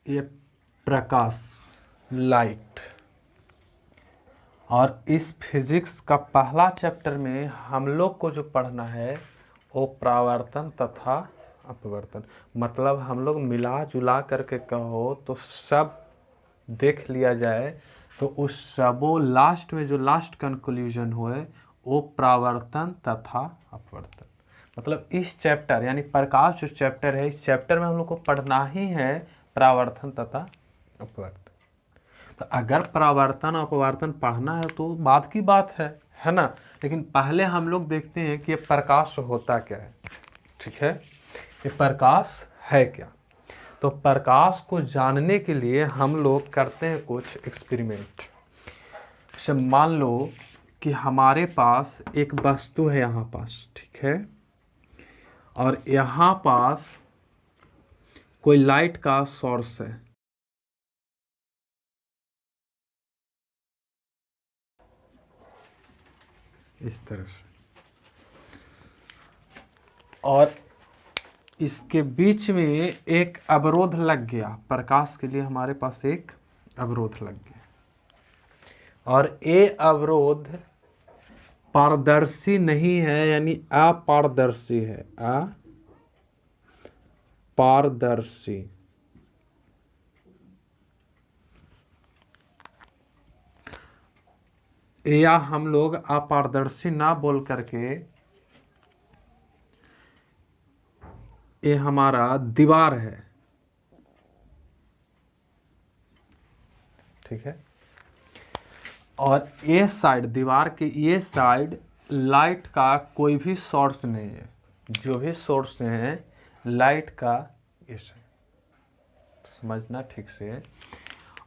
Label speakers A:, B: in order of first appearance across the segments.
A: ये प्रकाश, लाइट। और इस फिजिक्स का पहला चैप्टर में हम लोग को जो पढ़ना है वो परावर्तन तथा अपवर्तन। मतलब हम लोग मिला जुला करके कहो तो सब देख लिया जाए तो उस सबो लास्ट में जो लास्ट कंक्लूजन हुए वो परावर्तन तथा अपवर्तन। मतलब इस चैप्टर यानी प्रकाश जो चैप्टर है, इस चैप्टर में हम लोग को पढ़ना ही है परावर्तन तथा अपवर्तन। तो अगर परावर्तन और अपवर्तन पढ़ना है तो बात की बात है ना। लेकिन पहले हम लोग देखते हैं कि ये प्रकाश होता क्या है। ठीक है, ये प्रकाश है क्या। तो प्रकाश को जानने के लिए हम लोग करते हैं कुछ एक्सपेरिमेंट। जैसे मान लो कि हमारे पास एक वस्तु है यहाँ पास, ठीक है, और यहाँ पास कोई लाइट का सोर्स है। इस तरह से, और इसके बीच में एक अवरोध लग गया। प्रकाश के लिए हमारे पास एक अवरोध लग गया, और ये अवरोध पारदर्शी नहीं है, यानी अपारदर्शी है। अपारदर्शी। या हम लोग अपारदर्शी ना बोल करके ये हमारा दीवार है, ठीक है। और ये साइड, दीवार के ये साइड लाइट का कोई भी सोर्स नहीं है। जो भी सोर्स है लाइट का ये साइड, समझना ठीक से।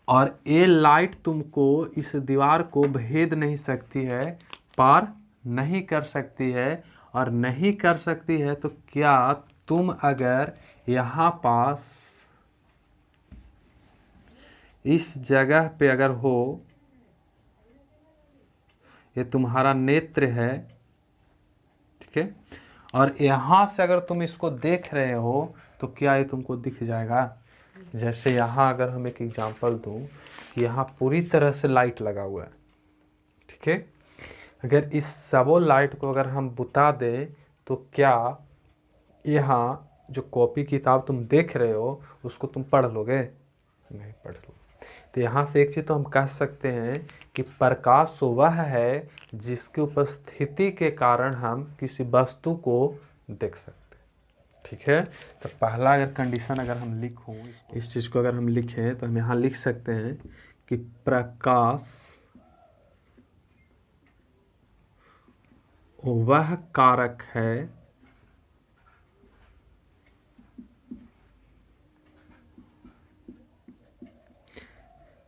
A: और ये लाइट तुमको इस दीवार को भेद नहीं सकती है, पार नहीं कर सकती है। और नहीं कर सकती है तो क्या तुम अगर यहाँ पास इस जगह पे अगर हो, ये तुम्हारा नेत्र है, ठीक है, और यहाँ से अगर तुम इसको देख रहे हो तो क्या ये तुमको दिख जाएगा। जैसे यहाँ अगर हम एक एग्जांपल दूं कि यहाँ पूरी तरह से लाइट लगा हुआ है, ठीक है। अगर इस सबो लाइट को अगर हम बुता दें तो क्या यहाँ जो कॉपी किताब तुम देख रहे हो उसको तुम पढ़ लोगे? नहीं पढ़ लोगे। तो यहाँ से एक चीज़ तो हम कह सकते हैं कि प्रकाश वह है जिसकी उपस्थिति के कारण हम किसी वस्तु को देख सकते हैं, ठीक है। तो पहला अगर कंडीशन अगर हम लिखूं, इस चीज़ को अगर हम लिखें तो हम यहाँ लिख सकते हैं कि प्रकाश वह कारक है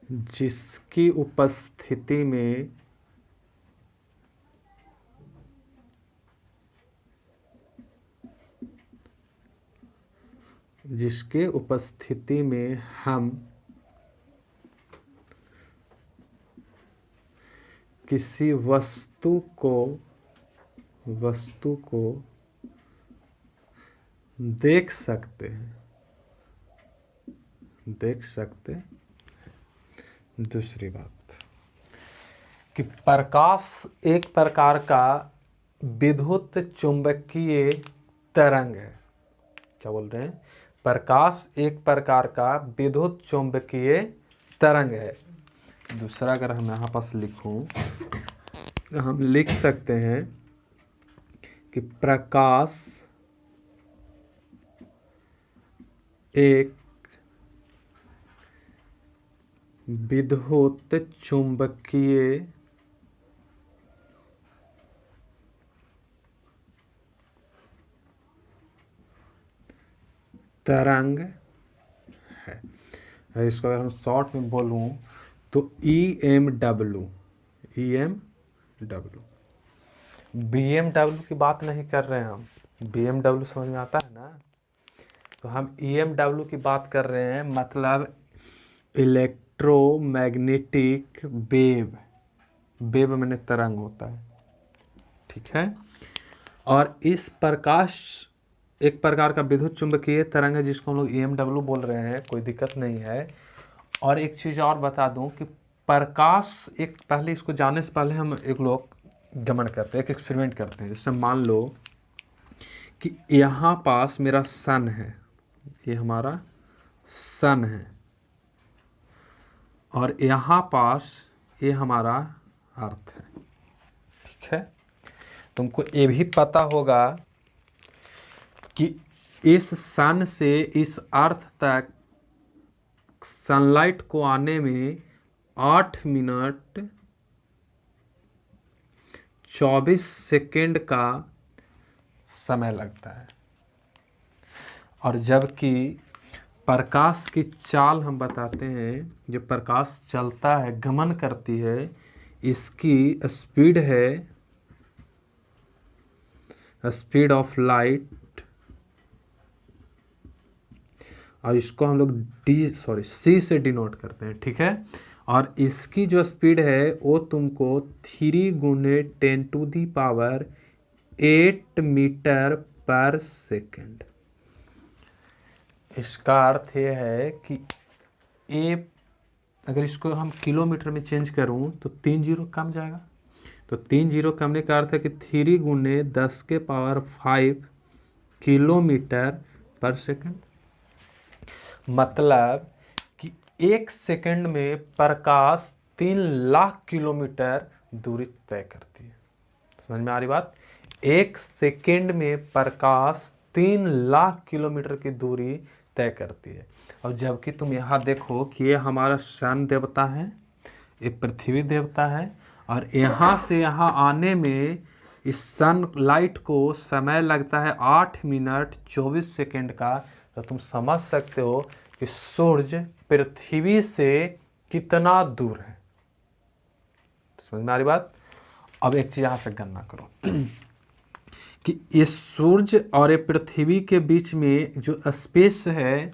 A: जिसकी उपस्थिति में हम किसी वस्तु को देख सकते हैं। दूसरी बात कि प्रकाश एक प्रकार का विद्युत चुंबकीय तरंग है। क्या बोल रहे हैं? प्रकाश एक प्रकार का विद्युत चुंबकीय तरंग है। दूसरा अगर हम यहाँ पास लिखूं तो हम लिख सकते हैं कि प्रकाश एक विद्युत चुंबकीय तरंग है। इसको अगर हम शॉर्ट में बोलूं तो EMW। BMW की बात नहीं कर रहे हैं हम। BMW समझ में आता है ना। तो हम EMW की बात कर रहे हैं, मतलब इलेक्ट्रोमैग्नेटिक वेव। वेव मैंने तरंग होता है, ठीक है। और इस प्रकाश एक प्रकार का विद्युत चुंबकीय तरंग है जिसको हम लोग EMW बोल रहे हैं, कोई दिक्कत नहीं है। और एक चीज़ और बता दूं कि प्रकाश, एक पहले इसको जानने से पहले हम एक लोग गमन करते हैं, एक एक्सपेरिमेंट करते हैं। जैसे मान लो कि यहाँ पास मेरा सन है, ये हमारा सन है, और यहाँ पास ये हमारा अर्थ है। ठीक है, तुमको ये भी पता होगा कि इस सन से इस अर्थ तक सनलाइट को आने में 8 मिनट 24 सेकेंड का समय लगता है, और जबकि प्रकाश की चाल हम बताते हैं, जो प्रकाश चलता है, गमन करती है, इसकी स्पीड है स्पीड ऑफ लाइट, और इसको हम लोग सी से डिनोट करते हैं। ठीक है, और इसकी जो स्पीड है वो तुमको 3 गुने 10⁸ मीटर पर सेकेंड। इसका अर्थ ये है कि ये, अगर इसको हम किलोमीटर में चेंज करूं तो 3 जीरो कम जाएगा, तो 3 जीरो कमने का अर्थ है कि 3 गुने 10⁵ किलोमीटर पर सेकेंड। मतलब कि 1 सेकेंड में प्रकाश 3 लाख किलोमीटर दूरी तय करती है। समझ में आ रही बात? 1 सेकेंड में प्रकाश 3 लाख किलोमीटर की दूरी तय करती है। और जबकि तुम यहाँ देखो कि ये हमारा सन देवता है, ये पृथ्वी देवता है, और यहाँ से यहाँ आने में इस सन लाइट को समय लगता है 8 मिनट 24 सेकेंड का। तो तुम समझ सकते हो कि सूर्य पृथ्वी से कितना दूर है। समझ में आ रही बात? अब एक चीज यहाँ से गणना करो कि ये सूर्य और ये पृथ्वी के बीच में जो स्पेस है,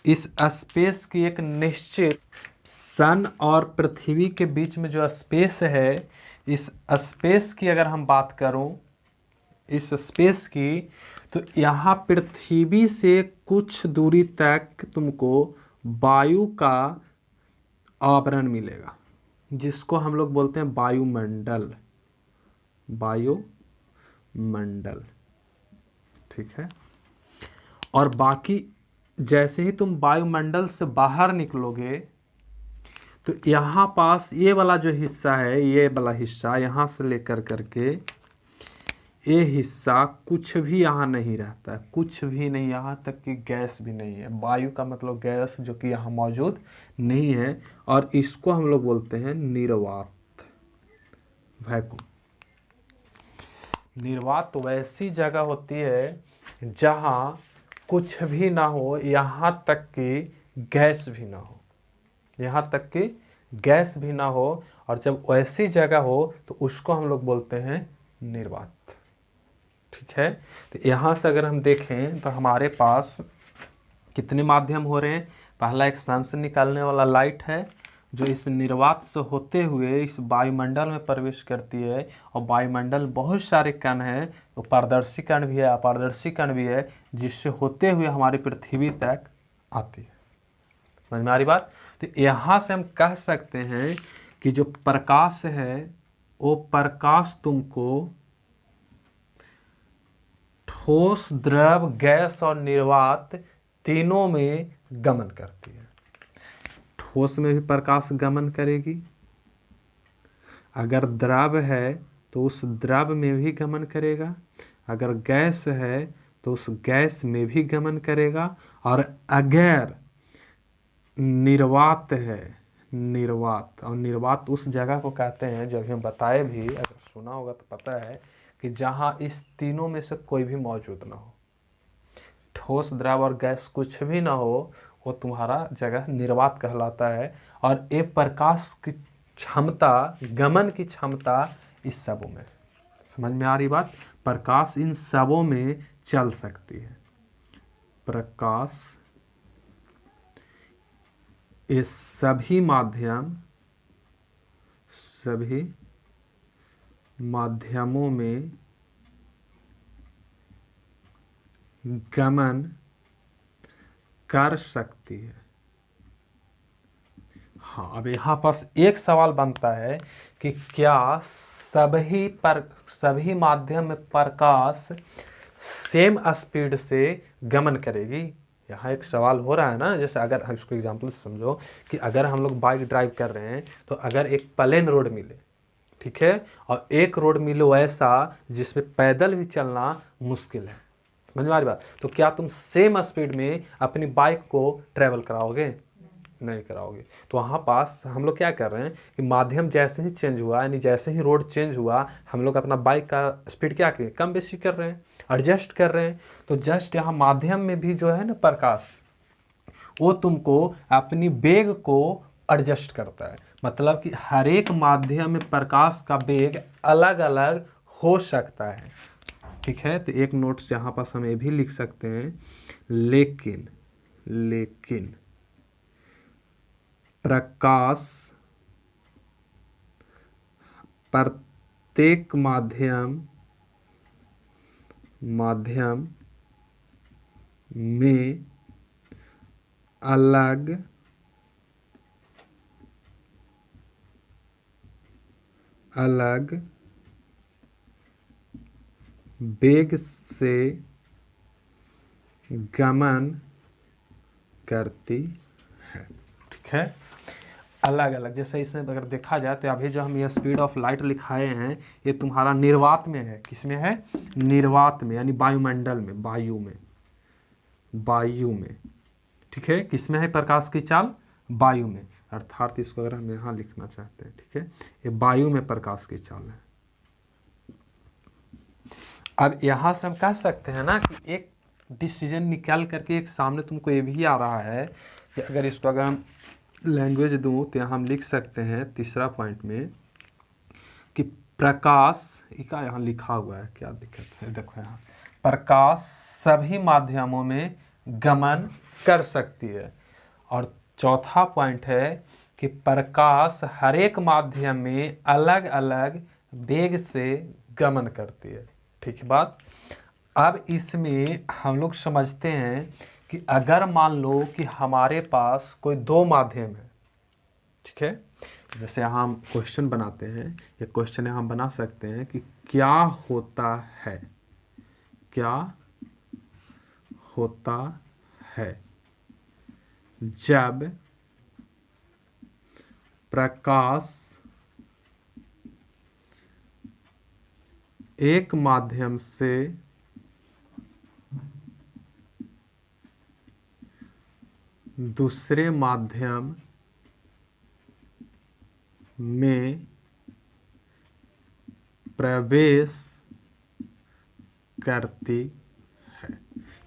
A: इस स्पेस की एक निश्चित, सन और पृथ्वी के बीच में जो स्पेस है, इस स्पेस की अगर हम बात करूं, इस स्पेस की, तो यहाँ पृथ्वी से कुछ दूरी तक तुमको वायु का आवरण मिलेगा, जिसको हम लोग बोलते हैं वायुमंडल। वायुमंडल, ठीक है। और बाकी जैसे ही तुम वायुमंडल से बाहर निकलोगे तो यहाँ पास ये वाला जो हिस्सा है, ये वाला हिस्सा यहाँ से लेकर करके ये हिस्सा कुछ भी यहाँ नहीं रहता है, कुछ भी नहीं, यहाँ तक कि गैस भी नहीं है। वायु का मतलब गैस, जो कि यहाँ मौजूद नहीं है, और इसको हम लोग बोलते हैं निर्वात, वैक्यूम। निर्वात तो वैसी जगह होती है जहाँ कुछ भी ना हो, यहाँ तक कि गैस भी ना हो, यहाँ तक कि गैस भी ना हो, और जब वैसी जगह हो तो उसको हम लोग बोलते हैं निर्वात। ठीक है, तो यहाँ से अगर हम देखें तो हमारे पास कितने माध्यम हो रहे हैं। पहला एक सन से निकालने वाला लाइट है, जो इस निर्वात से होते हुए इस वायुमंडल में प्रवेश करती है, और वायुमंडल बहुत सारे कण हैं, तो पारदर्शी कण भी है, अपारदर्शी कण भी है, जिससे होते हुए हमारी पृथ्वी तक आती है। समझ में आ रही बात? तो यहाँ से हम कह सकते हैं कि जो प्रकाश है, वो प्रकाश तुमको ठोस, द्रव, गैस और निर्वात तीनों में गमन करती है। ठोस में भी प्रकाश गमन करेगी, अगर द्रव है तो उस द्रव में भी गमन करेगा, अगर गैस है तो उस गैस में भी गमन करेगा, और अगर निर्वात है, निर्वात, और निर्वात उस जगह को कहते हैं, जो अभी हम बताए भी, अगर सुना होगा तो पता है, कि जहाँ इस तीनों में से कोई भी मौजूद ना हो, ठोस, द्रव और गैस कुछ भी ना हो, वो तुम्हारा जगह निर्वात कहलाता है। और ये प्रकाश की क्षमता, गमन की क्षमता इस सबों में, समझ में आ रही बात? प्रकाश इन सबों में चल सकती है। प्रकाश ये सभी माध्यमों में गमन कर सकती है। हाँ, अब यहाँ पास एक सवाल बनता है कि क्या सभी माध्यम में प्रकाश सेम स्पीड से गमन करेगी? यहाँ एक सवाल हो रहा है ना। जैसे अगर इसको एग्जांपल से समझो कि अगर हम लोग बाइक ड्राइव कर रहे हैं तो अगर एक प्लेन रोड मिले, ठीक है, और एक रोड मिले वैसा जिसमें पैदल भी चलना मुश्किल है, समझ में आ रही बात, तो क्या तुम सेम स्पीड में अपनी बाइक को ट्रेवल कराओगे? नहीं कराओगे। तो वहाँ पास हम लोग क्या कर रहे हैं कि माध्यम जैसे ही चेंज हुआ, यानी जैसे ही रोड चेंज हुआ, हम लोग अपना बाइक का स्पीड क्या करें, कम बेसी कर रहे हैं, एडजस्ट कर रहे हैं। तो जस्ट यहाँ माध्यम में भी जो है ना प्रकाश, वो तुमको अपनी वेग को एडजस्ट करता है। मतलब कि हर एक माध्यम में प्रकाश का वेग अलग अलग हो सकता है, ठीक है। तो एक नोट्स यहाँ पास हम ये भी लिख सकते हैं, लेकिन प्रकाश प्रत्येक माध्यम में अलग अलग वेग से गमन करती है, ठीक है। अलग अलग, जैसे इसमें अगर देखा जाए तो अभी जो हम ये स्पीड ऑफ लाइट लिखाए हैं, ये तुम्हारा निर्वात में है। किसमें है? निर्वात में, यानी वायुमंडल में, वायु में, ठीक है। किसमें है प्रकाश की चाल? वायु में। अर्थात इसको अगर हम यहाँ लिखना चाहते हैं, ठीक है, ये वायु में प्रकाश की चाल है। अब यहाँ से हम कह सकते हैं ना कि एक डिसीजन निकाल करके एक सामने तुमको ये भी आ रहा है कि अगर इसको अगर हम लैंग्वेज दूँ तो यहाँ हम लिख सकते हैं तीसरा पॉइंट में कि प्रकाश का यहाँ लिखा हुआ है, क्या दिक्कत है, देखो यहाँ प्रकाश सभी माध्यमों में गमन कर सकती है। और चौथा पॉइंट है कि प्रकाश हर एक माध्यम में अलग अलग वेग से गमन करती है, ठीक है बात। अब इसमें हम लोग समझते हैं कि अगर मान लो कि हमारे पास कोई दो माध्यम है, ठीक है, जैसे यहाँ हम क्वेश्चन बनाते हैं, ये क्वेश्चन यहाँ हम बना सकते हैं कि क्या होता है जब प्रकाश एक माध्यम से दूसरे माध्यम में प्रवेश करती है।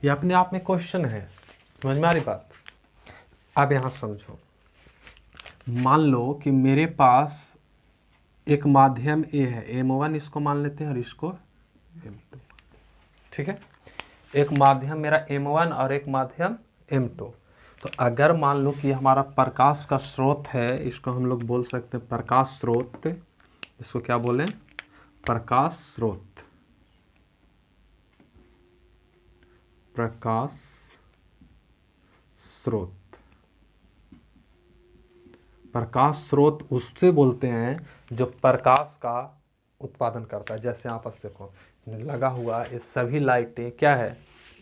A: ये अपने आप में क्वेश्चन है, समझ में आ रही बात। अब यहां समझो, मान लो कि मेरे पास एक माध्यम ए है, M1 इसको मान लेते हैं और इसको M2, ठीक है। एक माध्यम मेरा M1 और एक माध्यम M2। तो अगर मान लो कि हमारा प्रकाश का स्रोत है, इसको हम लोग बोल सकते हैं प्रकाश स्रोत। इसको क्या बोलें? प्रकाश स्रोत। प्रकाश स्रोत, प्रकाश स्रोत उससे बोलते हैं जो प्रकाश का उत्पादन करता है। जैसे यहाँ पर देखो लगा हुआ ये सभी लाइटें क्या है?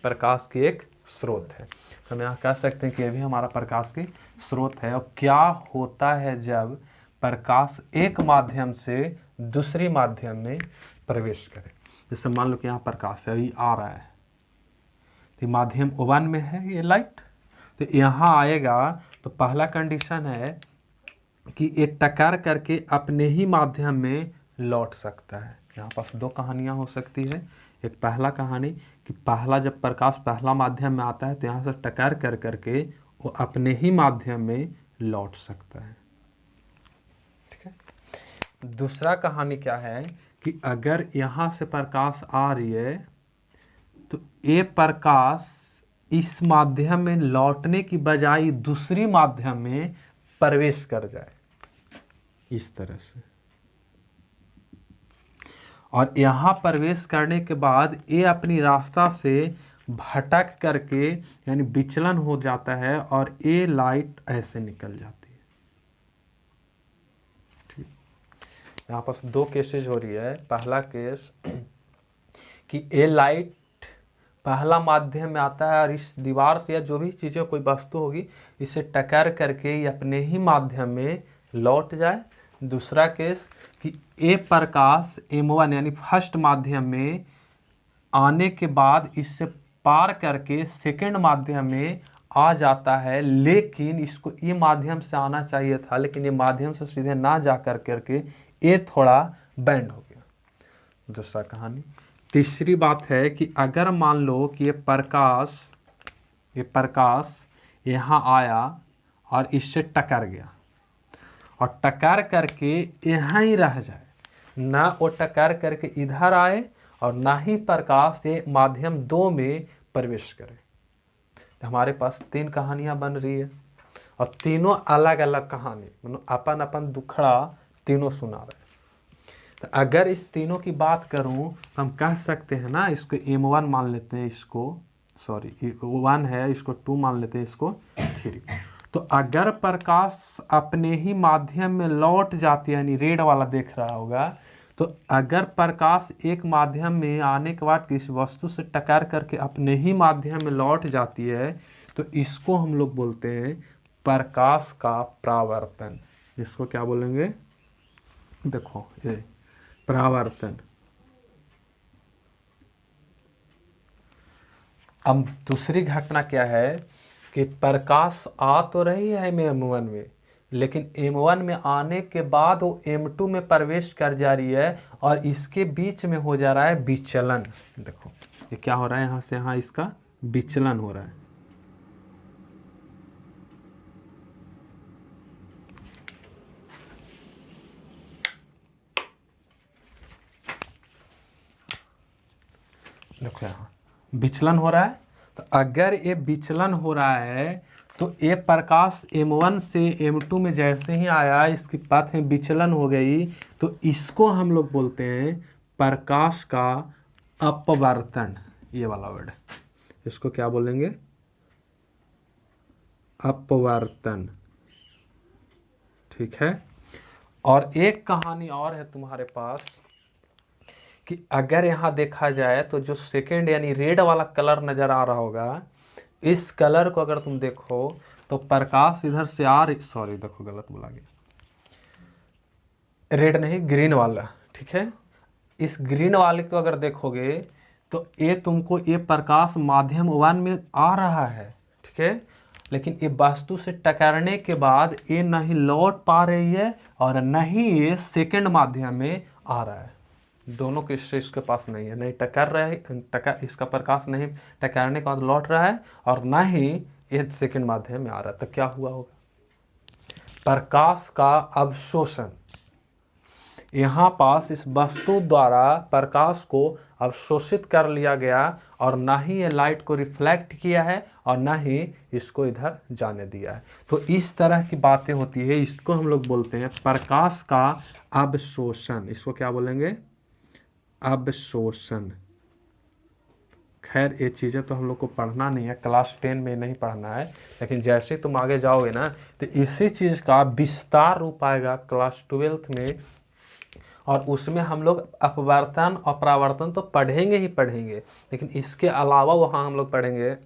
A: प्रकाश की एक स्रोत है। हम यहाँ कह सकते हैं कि ये भी हमारा प्रकाश की स्रोत है। और क्या होता है जब प्रकाश एक माध्यम से दूसरी माध्यम में प्रवेश करे? जैसे मान लो कि यहाँ प्रकाश है, अभी आ रहा है, तो माध्यम O1 में है ये लाइट, तो यहाँ आएगा तो पहला कंडीशन है कि ये टकरा करके अपने ही माध्यम में लौट सकता है। यहाँ पास दो कहानियाँ हो सकती है। एक पहला कहानी कि पहला जब प्रकाश पहला माध्यम में आता है तो यहाँ से टकरा कर करके वो अपने ही माध्यम में लौट सकता है, ठीक है। दूसरा कहानी क्या है कि अगर यहाँ से प्रकाश आ रही है तो ये प्रकाश इस माध्यम में लौटने की बजाय दूसरी माध्यम में प्रवेश कर जाए, इस तरह से। और यहाँ प्रवेश करने के बाद ये अपनी रास्ता से भटक करके यानी विचलन हो जाता है और ए लाइट ऐसे निकल जाती है। ठीक, यहाँ पास दो केसेज हो रही है। पहला केस कि ए लाइट पहला माध्यम में आता है और इस दीवार से या जो भी चीज़ें कोई वस्तु होगी इसे टक्कर करके ये अपने ही माध्यम में लौट जाए। दूसरा केस कि ए प्रकाश M1 यानी फर्स्ट माध्यम में आने के बाद इससे पार करके सेकंड माध्यम में आ जाता है, लेकिन इसको ये माध्यम से आना चाहिए था, लेकिन ये माध्यम से सीधे ना जा कर करके ये थोड़ा बैंड हो गया। दूसरा कहानी। तीसरी बात है कि अगर मान लो कि ये प्रकाश यहाँ आया और इससे टकरा गया और टकरा करके यहाँ ही रह जाए, ना वो टकरा करके इधर आए और ना ही प्रकाश ये माध्यम 2 में प्रवेश करे, तो हमारे पास 3 कहानियाँ बन रही है और तीनों अलग अलग कहानी, मतलब अपन अपन दुखड़ा तीनों सुना रहे हैं। तो अगर इस तीनों की बात करूं तो हम कह सकते हैं ना, इसको M1 मान लेते हैं, इसको 1 है, इसको 2 मान लेते हैं, इसको 3। तो अगर प्रकाश अपने ही माध्यम में लौट जाती है, यानी रेड वाला देख रहा होगा, तो अगर प्रकाश एक माध्यम में आने के बाद किसी वस्तु से टकरा करके अपने ही माध्यम में लौट जाती है, तो इसको हम लोग बोलते हैं प्रकाश का परावर्तन। इसको क्या बोलेंगे? देखो ये परावर्तन। अब दूसरी घटना क्या है कि प्रकाश आ तो रही है M1 में, लेकिन M1 में आने के बाद वो M2 में प्रवेश कर जा रही है और इसके बीच में हो जा रहा है विचलन। देखो ये क्या हो रहा है, यहाँ से यहाँ इसका विचलन हो रहा है। देखो यहाँ विचलन हो रहा है। तो अगर ये विचलन हो रहा है तो ये प्रकाश M1 से M2 में जैसे ही आया, इसकी पथ में विचलन हो गई, तो इसको हम लोग बोलते हैं प्रकाश का अपवर्तन। ये वाला वर्ड, इसको क्या बोलेंगे? अपवर्तन। ठीक है। और एक कहानी और है तुम्हारे पास कि अगर यहाँ देखा जाए तो जो सेकेंड यानी रेड वाला कलर नजर आ रहा होगा, इस कलर को अगर तुम देखो तो प्रकाश इधर से सॉरी देखो गलत बोला गया, रेड नहीं ग्रीन वाला, ठीक है। इस ग्रीन वाले को अगर देखोगे तो ये तुमको ये प्रकाश माध्यम 1 में आ रहा है, ठीक है, लेकिन ये वस्तु से टकराने के बाद ये नहीं लौट पा रही है और नहीं ये सेकंड माध्यम में आ रहा है। दोनों के इसके पास नहीं है, नहीं टकर रहा है, इसका प्रकाश नहीं टकराने के बाद लौट रहा है और ना ही ये सेकंड माध्यम में आ रहा है। तो क्या हुआ होगा? प्रकाश का अवशोषण। यहाँ पास इस वस्तु द्वारा प्रकाश को अवशोषित कर लिया गया और ना ही ये लाइट को रिफ्लेक्ट किया है और ना ही इसको इधर जाने दिया है। तो इस तरह की बातें होती है, इसको हम लोग बोलते हैं प्रकाश का अवशोषण। इसको क्या बोलेंगे? अवशोषण। खैर ये चीज़ें तो हम लोग को पढ़ना नहीं है, क्लास 10 में नहीं पढ़ना है, लेकिन जैसे तुम आगे जाओगे ना तो इसी चीज़ का विस्तार रूप आएगा क्लास 12th में, और उसमें हम लोग अपवर्तन और परावर्तन तो पढ़ेंगे ही पढ़ेंगे, लेकिन इसके अलावा वहाँ हम लोग पढ़ेंगे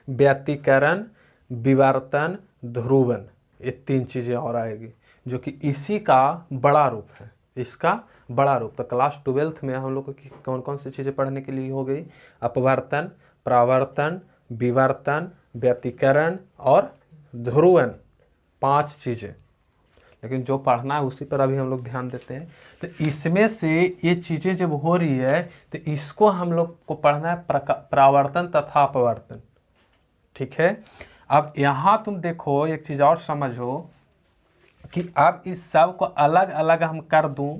A: व्यतिकरण, विवर्तन, ध्रुवन। ये 3 चीज़ें और आएगी जो कि इसी का बड़ा रूप है, इसका बड़ा रूप। तो क्लास 12th में हम लोग को कौन कौन सी चीज़ें पढ़ने के लिए हो गई? अपवर्तन, परावर्तन, विवर्तन, व्यतिकरण और ध्रुवन, 5 चीज़ें। लेकिन जो पढ़ना है उसी पर अभी हम लोग ध्यान देते हैं। तो इसमें से ये चीज़ें जब हो रही है तो इसको हम लोग को पढ़ना है परावर्तन तथा अपवर्तन, ठीक है। अब यहाँ तुम देखो एक चीज़ और समझो कि अब इस सब को अलग अलग हम कर दूं,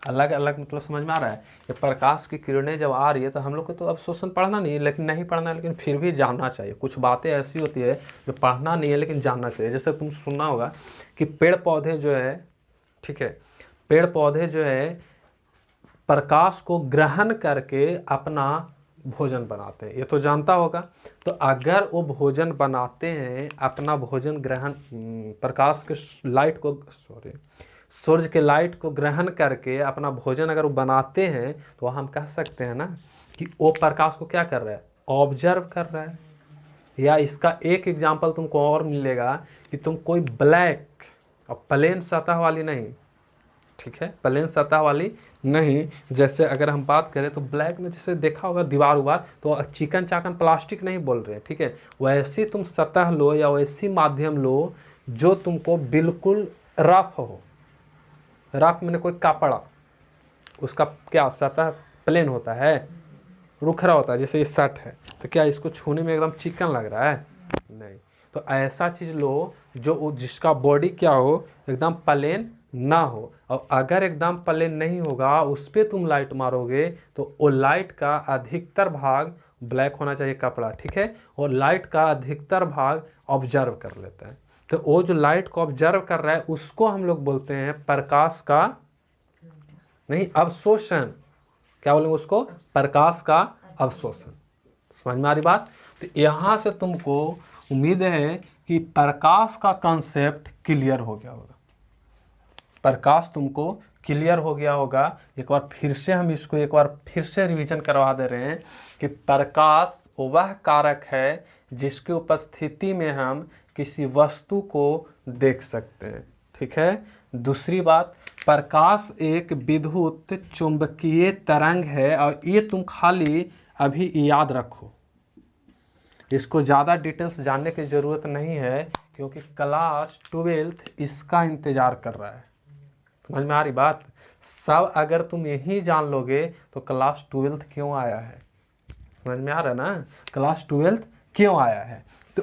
A: अलग अलग मतलब समझ में आ रहा है? ये प्रकाश की किरणें जब आ रही है तो हम लोग को तो अवशोषण पढ़ना नहीं है, लेकिन नहीं पढ़ना है, लेकिन फिर भी जानना चाहिए। कुछ बातें ऐसी होती है जो पढ़ना नहीं है लेकिन जानना चाहिए। जैसे तुम सुनना होगा कि पेड़ पौधे जो है, ठीक है, पेड़ पौधे जो है प्रकाश को ग्रहण करके अपना भोजन बनाते हैं, ये तो जानता होगा। तो अगर वो भोजन बनाते हैं, अपना भोजन ग्रहण प्रकाश के लाइट को सूर्य के लाइट को ग्रहण करके अपना भोजन अगर वो बनाते हैं, तो हम कह सकते हैं ना कि वो प्रकाश को क्या कर रहा है, ऑब्जर्व कर रहा है। या इसका एक एग्जाम्पल तुमको और मिलेगा कि तुम कोई ब्लैक और प्लेन सतह वाली नहीं, ठीक है, प्लेन सतह वाली नहीं, जैसे अगर हम बात करें तो ब्लैक में जैसे देखा होगा दीवार उवार, तो चिकन चाकन प्लास्टिक नहीं बोल रहे हैं, ठीक है, वैसी तुम सतह लो या वैसी माध्यम लो जो तुमको बिल्कुल रफ हो। रफ मैंने कोई कपड़ा, उसका क्या सतह प्लेन होता है, रुखरा होता है, जैसे ये शर्ट है, तो क्या इसको छूने में एकदम चिकन लग रहा है, नहीं। तो ऐसा चीज़ लो जो जिसका बॉडी क्या हो, एकदम प्लेन ना हो। और अगर एकदम प्लेन नहीं होगा, उस पर तुम लाइट मारोगे तो वो लाइट का अधिकतर भाग ब्लैक होना चाहिए कपड़ा, ठीक है, और लाइट का अधिकतर भाग ऑब्जर्व कर लेता है। तो वो जो लाइट को ऑब्जर्व कर रहा है उसको हम लोग बोलते हैं प्रकाश का, नहीं अवशोषण, क्या बोलेंगे उसको, प्रकाश का अवशोषण। समझ में आ रही बात। तो यहाँ से तुमको उम्मीद है कि प्रकाश का कॉन्सेप्ट क्लियर हो गया होगा, प्रकाश तुमको क्लियर हो गया होगा। एक बार फिर से हम इसको एक बार फिर से रिवीजन करवा दे रहे हैं कि प्रकाश वह कारक है जिसकी उपस्थिति में हम किसी वस्तु को देख सकते हैं, ठीक है। दूसरी बात, प्रकाश एक विद्युत चुंबकीय तरंग है, और ये तुम खाली अभी याद रखो, इसको ज़्यादा डिटेल्स जानने की ज़रूरत नहीं है, क्योंकि क्लास 12th इसका इंतज़ार कर रहा है। समझ में आ रही बात। सब अगर तुम यही जान लोगे तो क्लास 12th क्यों आया है, समझ में आ रहा है ना, क्लास 12th क्यों आया है। तो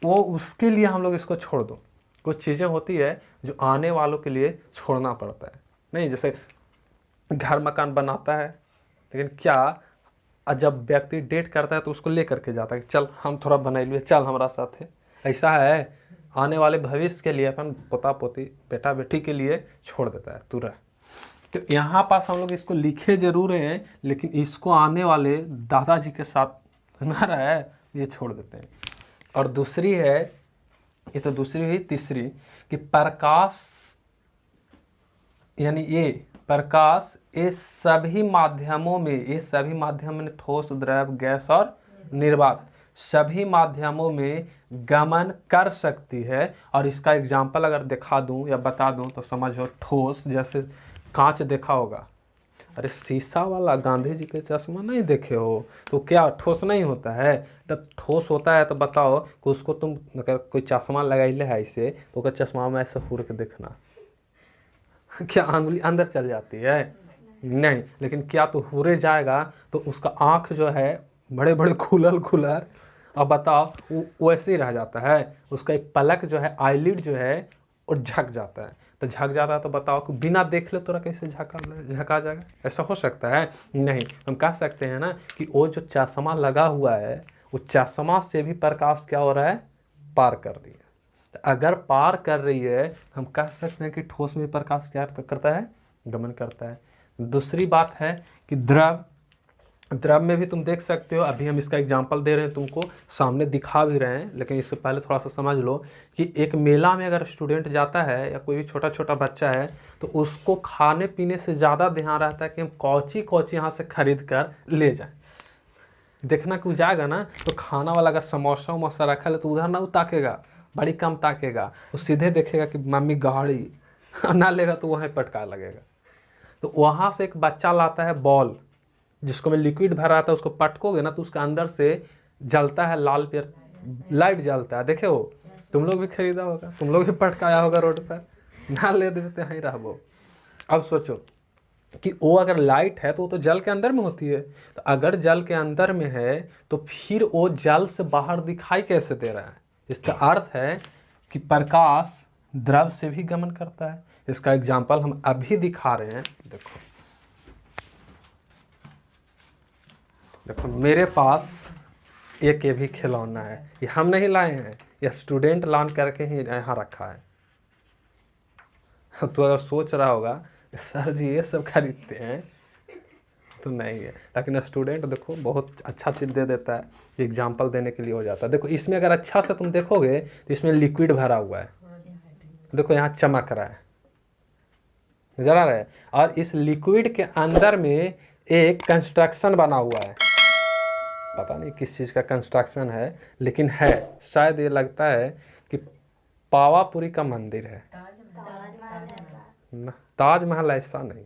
A: वो उसके लिए हम लोग इसको छोड़ दो। कुछ चीज़ें होती है जो आने वालों के लिए छोड़ना पड़ता है, नहीं, जैसे घर मकान बनाता है, लेकिन क्या जब व्यक्ति डेट करता है तो उसको ले करके जाता है कि चल हम थोड़ा बना लिए, चल हमारा साथ है, ऐसा है। आने वाले भविष्य के लिए अपन पोता पोती बेटा बेटी के लिए छोड़ देता है तुरंत। तो यहाँ पास हम लोग इसको लिखे जरूर हैं, लेकिन इसको आने वाले दादाजी के साथ हमारा है ये छोड़ देते हैं। और दूसरी है, ये तो दूसरी हुई, तीसरी कि प्रकाश यानी ये प्रकाश ये सभी माध्यमों में, ये सभी माध्यम में ठोस द्रव गैस और निर्वात सभी माध्यमों में गमन कर सकती है। और इसका एग्जाम्पल अगर दिखा दूं या बता दूं तो समझो, ठोस जैसे कांच देखा होगा, अरे शीशा वाला गांधी जी के चश्मा नहीं देखे हो, तो क्या ठोस नहीं होता है। जब ठोस होता है तो बताओ कि उसको तुम अगर कोई चश्मा लगाइले है ऐसे, तो उसका चश्मा में ऐसे हुर के देखना क्या अंगुली अंदर चल जाती है, नहीं। लेकिन क्या तो हुरे जाएगा तो उसका आँख जो है बड़े बड़े खुलर खुलर, अब बताओ वो वैसे ही रह जाता है, उसका एक पलक जो है, आईलिड जो है वो झक जाता है। तो झक जाता है तो बताओ कि बिना देख ले तोरा कैसे झका जाएगा, ऐसा हो सकता है, नहीं। हम कह सकते हैं ना कि वो जो चश्मा लगा हुआ है, वो चश्मा से भी प्रकाश क्या हो रहा है, पार कर रही है। तो अगर पार कर रही है, हम कह सकते हैं कि ठोस में प्रकाश क्या करता है, गमन करता है। दूसरी बात है कि द्रव में भी तुम देख सकते हो, अभी हम इसका एग्जांपल दे रहे हैं तुमको, सामने दिखा भी रहे हैं, लेकिन इससे पहले थोड़ा सा समझ लो कि एक मेला में अगर स्टूडेंट जाता है या कोई भी छोटा छोटा बच्चा है, तो उसको खाने पीने से ज़्यादा ध्यान रहता है कि हम कौची कौची यहाँ से खरीद कर ले जाएं। देखना कि जाएगा ना तो खाना वाला अगर समोसा वमोसा रखा है तो उधर ना वो ताकेगा, बड़ी कम ताकेगा, वो सीधे देखेगा कि मम्मी गाड़ी ना लेगा तो वहाँ पटका लगेगा। तो वहाँ से एक बच्चा लाता है बॉल, जिसको में लिक्विड भरा था, उसको पटकोगे ना तो उसके अंदर से जलता है, लाल पे लाइट जलता है, देखे हो, तुम लोग भी खरीदा होगा, तुम लोग भी पटकाया होगा रोड पर, ना ले देते हैं रहबो। अब सोचो कि वो अगर लाइट है तो वो तो जल के अंदर में होती है, तो अगर जल के अंदर में है तो फिर वो जल से बाहर दिखाई कैसे दे रहा है। इसका अर्थ है कि प्रकाश द्रव से भी गमन करता है। इसका एग्जाम्पल हम अभी दिखा रहे हैं, देखो देखो मेरे पास एक ये भी खिलौना है, ये हम नहीं लाए हैं, ये स्टूडेंट लान करके ही यहाँ रखा है। तो अगर सोच रहा होगा सर जी ये सब खरीदते हैं, तो नहीं है, लेकिन स्टूडेंट देखो बहुत अच्छा चीज़ दे देता है, एग्जाम्पल देने के लिए हो जाता है। देखो इसमें अगर अच्छा से तुम देखोगे तो इसमें लिक्विड भरा हुआ है, देखो यहाँ चमक रहा है, नजर आ रहा है, और इस लिक्विड के अंदर में एक कंस्ट्रक्शन बना हुआ है, पता नहीं किस चीज़ का कंस्ट्रक्शन है, लेकिन है, शायद ये लगता है कि पावापुरी का मंदिर है। ताजमहल ऐसा नहीं,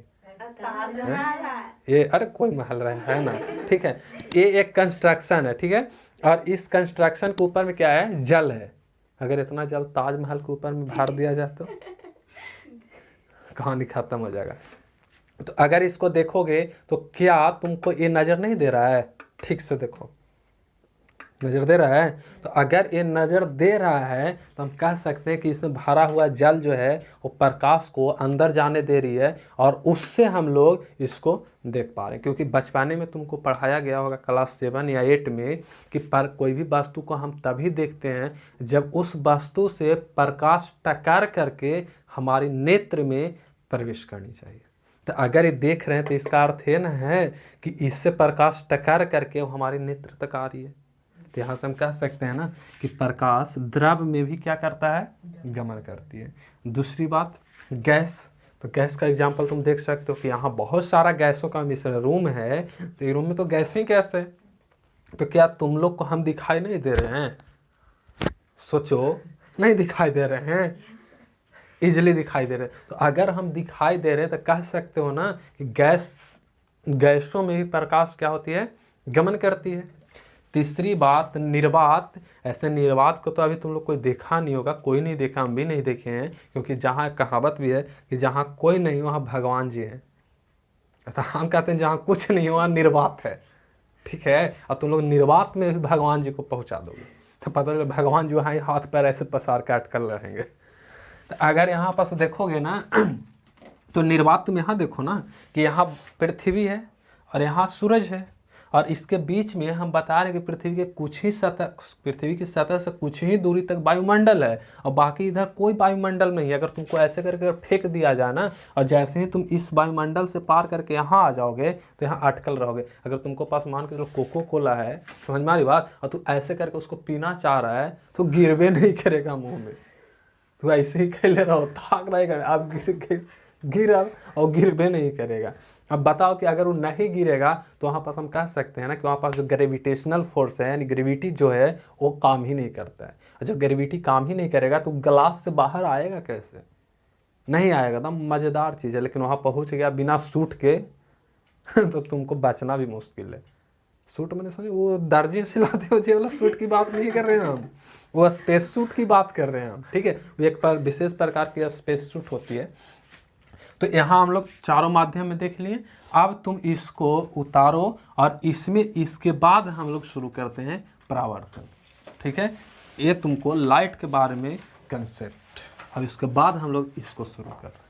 A: ये अरे कोई महल रहा है ना, ठीक है, ये एक कंस्ट्रक्शन है, ठीक है, और इस कंस्ट्रक्शन के ऊपर में क्या है, जल है। अगर इतना जल ताजमहल के ऊपर में भर दिया जाए तो कहानी खत्म हो जाएगा। तो अगर इसको देखोगे तो क्या तुमको ये नजर नहीं दे रहा है, ठीक से देखो, नजर दे रहा है, तो अगर ये नजर दे रहा है तो हम कह सकते हैं कि इसमें भरा हुआ जल जो है वो प्रकाश को अंदर जाने दे रही है, और उससे हम लोग इसको देख पा रहे हैं। क्योंकि बचपने में तुमको पढ़ाया गया होगा क्लास 7 या 8 में कि कोई भी वस्तु को हम तभी देखते हैं जब उस वस्तु से प्रकाश टकरा करके हमारे नेत्र में प्रवेश करनी चाहिए। तो अगर ये देख रहे हैं तो इसका अर्थ ये ना है कि इससे प्रकाश टकरा करके वो हमारे नेत्र तक आ रही है। तो यहाँ से हम कह सकते हैं ना कि प्रकाश द्रव में भी क्या करता है, गमन करती है। दूसरी बात गैस, तो गैस का एग्जांपल तुम देख सकते हो कि यहाँ बहुत सारा गैसों का मिश्रण रूम है, तो ये रूम में तो गैस ही गैस है, तो क्या तुम लोग को हम दिखाई नहीं दे रहे हैं, सोचो, नहीं दिखाई दे रहे हैं, इजिली दिखाई दे रहे हैं। तो अगर हम दिखाई दे रहे हैं तो कह सकते हो ना कि गैसों में भी प्रकाश क्या होती है, गमन करती है। तीसरी बात निर्वात, ऐसे निर्वात को तो अभी तुम लोग कोई देखा नहीं होगा, कोई नहीं देखा, हम भी नहीं देखे हैं, क्योंकि जहाँ कहावत भी है कि जहाँ कोई नहीं वहाँ भगवान जी है। तो हम कहते हैं जहाँ कुछ नहीं वहाँ निर्वात है, ठीक है, और तुम लोग निर्वात में भी भगवान जी को पहुँचा दोगे तो पता चले भगवान जी वहाँ हाथ पैर ऐसे पसार के अटकल रहेंगे। तो अगर यहाँ पास देखोगे ना तो निर्वात तुम यहाँ देखो ना कि यहाँ पृथ्वी है और यहाँ सूरज है, और इसके बीच में हम बता रहे हैं कि पृथ्वी की सतह से कुछ ही दूरी तक वायुमंडल है, और बाकी इधर कोई वायुमंडल नहीं है। अगर तुमको ऐसे करके फेंक दिया जाए ना, और जैसे ही तुम इस वायुमंडल से पार करके यहाँ आ जाओगे तो यहाँ अटकल रहोगे। अगर तुमको पास मान के चलो कोको कोला है, समझ में आ रही बात, और तू ऐसे करके उसको पीना चाह रहा है तो गिरबे नहीं करेगा मुँह में, तू ऐसे ही खेले रहो, ताक रहेगा, अब गिरा और गिरबे नहीं करेगा। अब बताओ कि अगर वो नहीं गिरेगा तो वहाँ पास हम कह सकते हैं ना कि वहाँ पास जो ग्रेविटेशनल फोर्स है, यानी ग्रेविटी जो है वो काम ही नहीं करता है। और जब ग्रेविटी काम ही नहीं करेगा तो ग्लास से बाहर आएगा कैसे, नहीं आएगा। तो मज़ेदार चीज़ है, लेकिन वहाँ पहुँच गया बिना सूट के तो तुमको बचना भी मुश्किल है। सूट मैंने समझे वो दर्जी सिलाते हो जी वाला सूट की बात नहीं कर रहे हैं हम, वो स्पेस सूट की बात कर रहे हैं हम, ठीक है, वो एक विशेष प्रकार की स्पेस सूट होती है। तो यहाँ हम लोग चारों माध्यम में देख लिए। अब तुम इसको उतारो और इसमें इसके बाद हम लोग शुरू करते हैं परावर्तन, ठीक है, ये तुमको लाइट के बारे में कंसेप्ट, अब इसके बाद हम लोग इसको शुरू करते हैं।